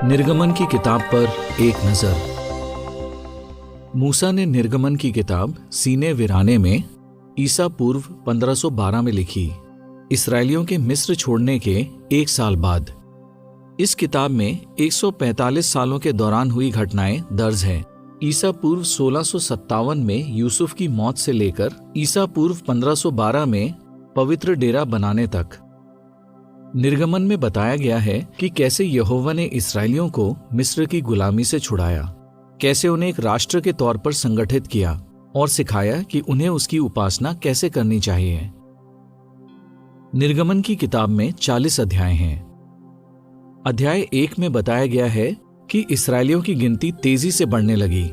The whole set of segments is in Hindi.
निर्गमन की किताब पर एक नजर। मूसा ने निर्गमन की किताब सीने वीराने में ईसा पूर्व 1512 में लिखी, इसराइलियों के मिस्र छोड़ने के 1 साल बाद। इस किताब में 145 सालों के दौरान हुई घटनाएं दर्ज हैं। ईसा पूर्व 1657 में यूसुफ की मौत से लेकर ईसा पूर्व 1512 में पवित्र डेरा बनाने तक। निर्गमन में बताया गया है कि कैसे यहोवा ने इसराइलियों को मिस्र की गुलामी से छुड़ाया, कैसे उन्हें एक राष्ट्र के तौर पर संगठित किया और सिखाया कि उन्हें उसकी उपासना कैसे करनी चाहिए। निर्गमन की किताब में 40 अध्याय हैं। अध्याय 1 में बताया गया है कि इसराइलियों की गिनती तेजी से बढ़ने लगी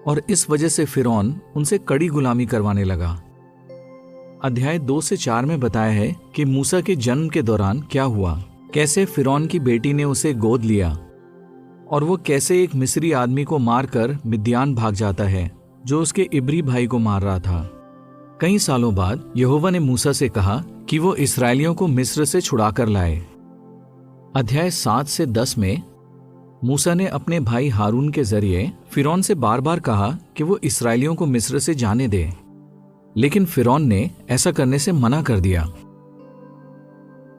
और इस वजह से फिरौन उनसे कड़ी गुलामी करवाने लगा। अध्याय 2 से 4 में बताया है कि मूसा के जन्म के दौरान क्या हुआ, कैसे फिरौन की बेटी ने उसे गोद लिया और वो कैसे एक मिस्री आदमी को मारकर मिद्यान भाग जाता है जो उसके इब्री भाई को मार रहा था। कई सालों बाद यहोवा ने मूसा से कहा कि वो इसराइलियों को मिस्र से छुड़ाकर लाए। अध्याय 7 से 10 में मूसा ने अपने भाई हारून के जरिए फिरौन से बार बार कहा कि वो इसराइलियों को मिस्र से जाने दे, लेकिन फिरौन ने ऐसा करने से मना कर दिया।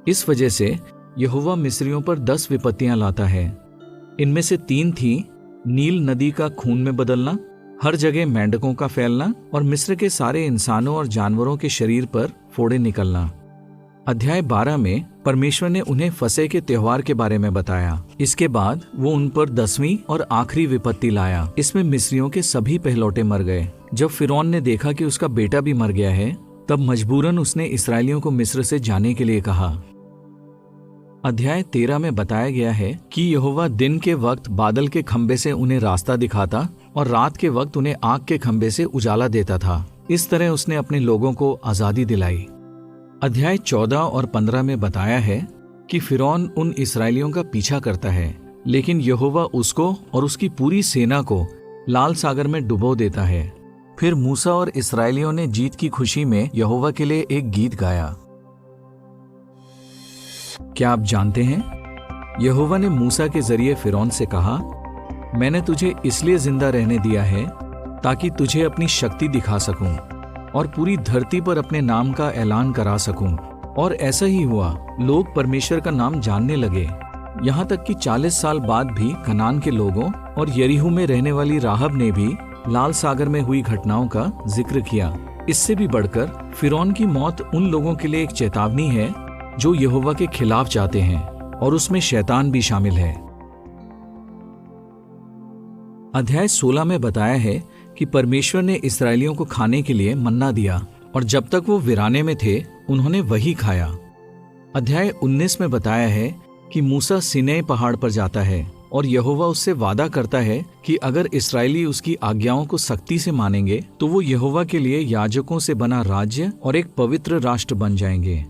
इस वजह से यहोवा मिस्रियों पर 10 विपत्तियां लाता है। इनमें से 3 थी नील नदी का खून में बदलना, हर जगह मेंढकों का फैलना और मिस्र के सारे इंसानों और जानवरों के शरीर पर फोड़े निकलना। अध्याय 12 में परमेश्वर ने उन्हें फसह के त्योहार के बारे में बताया। इसके बाद वो उन पर 10वीं और आखिरी विपत्ति लाया। इसमें मिस्रियों के सभी पहलौटे मर गए। जब फिरौन ने देखा कि उसका बेटा भी मर गया है, तब मजबूरन उसने इसराइलियों को मिस्र से जाने के लिए कहा। अध्याय 13 में बताया गया है कि यहोवा दिन के वक्त बादल के खंबे से उन्हें रास्ता दिखाता और रात के वक्त उन्हें आग के खंबे से उजाला देता था। इस तरह उसने अपने लोगों को आजादी दिलाई। अध्याय 14 और 15 में बताया है कि फिरौन उन इसराइलियों का पीछा करता है, लेकिन यहोवा उसको और उसकी पूरी सेना को लाल सागर में डुबो देता है। फिर मूसा और इसराइलियों ने जीत की खुशी में यहोवा के लिए एक गीत गाया। क्या आप जानते हैं, यहोवा ने मूसा के जरिए फिरौन से कहा, मैंने तुझे इसलिए जिंदा रहने दिया है ताकि तुझे अपनी शक्ति दिखा सकूं और पूरी धरती पर अपने नाम का ऐलान करा सकूं। और ऐसा ही हुआ, लोग परमेश्वर का नाम जानने लगे। यहाँ तक कि 40 साल बाद भी कनान के लोगों और यरीहो में रहने वाली राहब ने भी लाल सागर में हुई घटनाओं का जिक्र किया। इससे भी बढ़कर फिरौन की मौत उन लोगों के लिए एक चेतावनी है जो यहोवा के खिलाफ जाते हैं, और उसमें शैतान भी शामिल है। अध्याय 16 में बताया है कि परमेश्वर ने इसराइलियों को खाने के लिए मन्ना दिया और जब तक वो वीराने में थे उन्होंने वही खाया। अध्याय 19 में बताया है कि मूसा सीनै पहाड़ पर जाता है और यहोवा उससे वादा करता है कि अगर इसराइली उसकी आज्ञाओं को सख्ती से मानेंगे तो वो यहोवा के लिए याजकों से बना राज्य और एक पवित्र राष्ट्र बन जाएंगे।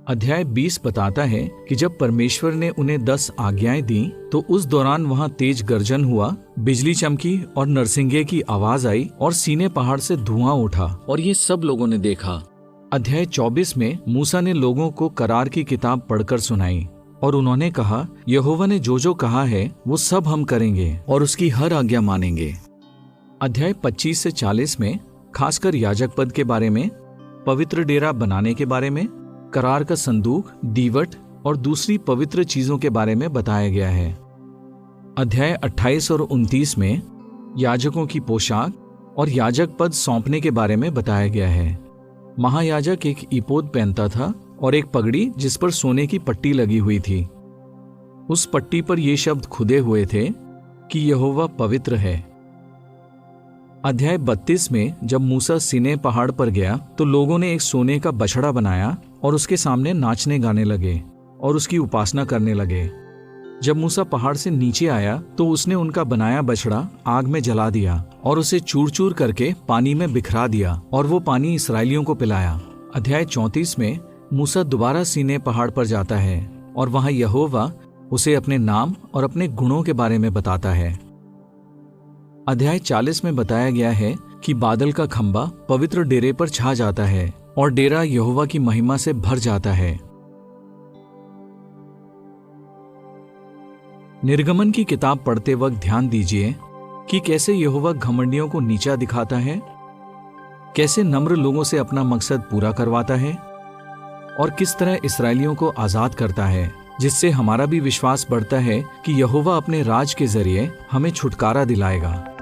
अध्याय 20 बताता है कि जब परमेश्वर ने उन्हें 10 आज्ञाएं दी तो उस दौरान वहां तेज गर्जन हुआ, बिजली चमकी और नरसिंगे की आवाज आई और सीने पहाड़ से धुआं उठा और ये सब लोगों ने देखा। अध्याय 24 में मूसा ने लोगों को करार की किताब पढ़कर सुनाई और उन्होंने कहा, यहोवा ने जो जो कहा है वो सब हम करेंगे और उसकी हर आज्ञा मानेंगे। अध्याय 25 से 40 में खासकर याजक पद के बारे में, पवित्र डेरा बनाने के बारे में, करार का संदूक, दीवट और दूसरी पवित्र चीजों के बारे में बताया गया है। अध्याय 28 और 29 में याजकों की पोशाक और याजक पद सौंपने के बारे में बताया गया है। महायाजक एक इपोद पहनता था और एक पगड़ी जिस पर सोने की पट्टी लगी हुई थी। उस पट्टी पर ये शब्द खुदे हुए थे कि यहोवा पवित्र है। अध्याय 32 में जब मूसा सीनै पहाड़ पर गया तो लोगों ने एक सोने का बछड़ा बनाया और उसके सामने नाचने गाने लगे और उसकी उपासना करने लगे। जब मूसा पहाड़ से नीचे आया तो उसने उनका बनाया बछड़ा आग में जला दिया और उसे चूर चूर करके पानी में बिखरा दिया और वो पानी इसराइलियों को पिलाया। अध्याय 34 में मूसा दोबारा सीनै पहाड़ पर जाता है और वहां यहोवा उसे अपने नाम और अपने गुणों के बारे में बताता है। अध्याय 40 में बताया गया है कि बादल का खंबा पवित्र डेरे पर छा जाता है और डेरा यहोवा की महिमा से भर जाता है। निर्गमन की किताब पढ़ते वक्त ध्यान दीजिए कि कैसे यहोवा घमंडियों को नीचा दिखाता है, कैसे नम्र लोगों से अपना मकसद पूरा करवाता है और किस तरह इस्राएलियों को आजाद करता है, जिससे हमारा भी विश्वास बढ़ता है कि यहोवा अपने राज के जरिए हमें छुटकारा दिलाएगा।